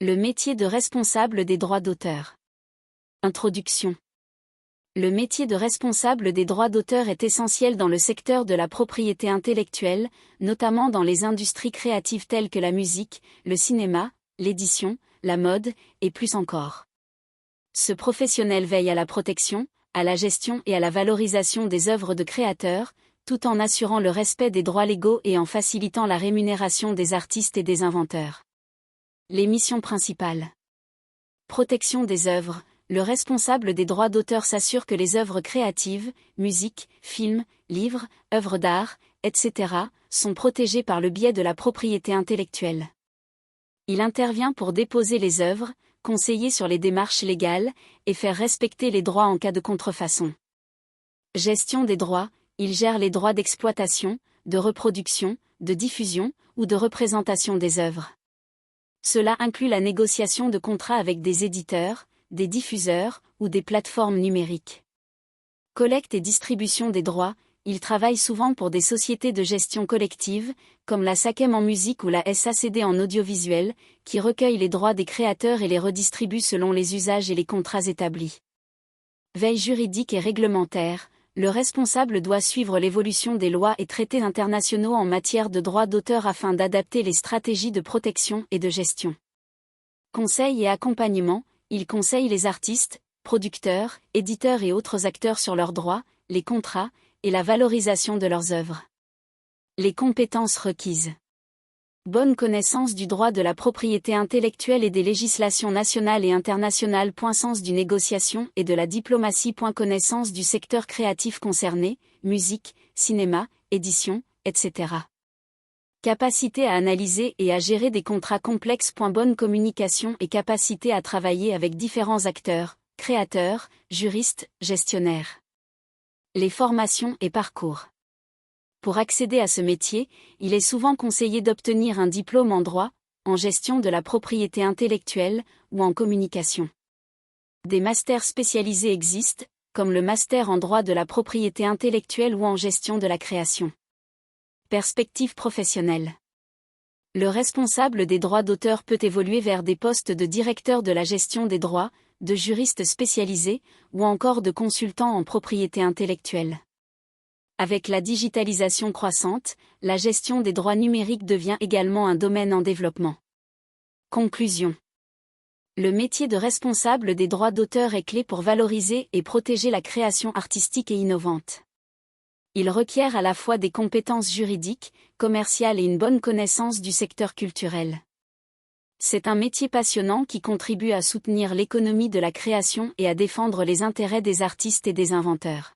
Le métier de responsable des droits d'auteur. Introduction. Le métier de responsable des droits d'auteur est essentiel dans le secteur de la propriété intellectuelle, notamment dans les industries créatives telles que la musique, le cinéma, l'édition, la mode, et plus encore. Ce professionnel veille à la protection, à la gestion et à la valorisation des œuvres de créateurs, tout en assurant le respect des droits légaux et en facilitant la rémunération des artistes et des inventeurs. Les missions principales. Protection des œuvres. Le responsable des droits d'auteur s'assure que les œuvres créatives, musique, films, livres, œuvres d'art, etc., sont protégées par le biais de la propriété intellectuelle. Il intervient pour déposer les œuvres, conseiller sur les démarches légales, et faire respecter les droits en cas de contrefaçon. Gestion des droits. Il gère les droits d'exploitation, de reproduction, de diffusion, ou de représentation des œuvres. Cela inclut la négociation de contrats avec des éditeurs, des diffuseurs, ou des plateformes numériques. Collecte et distribution des droits. Il travaille souvent pour des sociétés de gestion collective, comme la SACEM en musique ou la SACD en audiovisuel, qui recueillent les droits des créateurs et les redistribuent selon les usages et les contrats établis. Veille juridique et réglementaire. Le responsable doit suivre l'évolution des lois et traités internationaux en matière de droits d'auteur afin d'adapter les stratégies de protection et de gestion. Conseil et accompagnement. Il conseille les artistes, producteurs, éditeurs et autres acteurs sur leurs droits, les contrats, et la valorisation de leurs œuvres. Les compétences requises. Bonne connaissance du droit de la propriété intellectuelle et des législations nationales et internationales. Sens du négociation et de la diplomatie. Connaissance du secteur créatif concerné, musique, cinéma, édition, etc. Capacité à analyser et à gérer des contrats complexes. Bonne communication et capacité à travailler avec différents acteurs, créateurs, juristes, gestionnaires. Les formations et parcours. Pour accéder à ce métier, il est souvent conseillé d'obtenir un diplôme en droit, en gestion de la propriété intellectuelle, ou en communication. Des masters spécialisés existent, comme le master en droit de la propriété intellectuelle ou en gestion de la création. Perspective professionnelle. Le responsable des droits d'auteur peut évoluer vers des postes de directeur de la gestion des droits, de juriste spécialisé, ou encore de consultant en propriété intellectuelle. Avec la digitalisation croissante, la gestion des droits numériques devient également un domaine en développement. Conclusion. Le métier de responsable des droits d'auteur est clé pour valoriser et protéger la création artistique et innovante. Il requiert à la fois des compétences juridiques, commerciales et une bonne connaissance du secteur culturel. C'est un métier passionnant qui contribue à soutenir l'économie de la création et à défendre les intérêts des artistes et des inventeurs.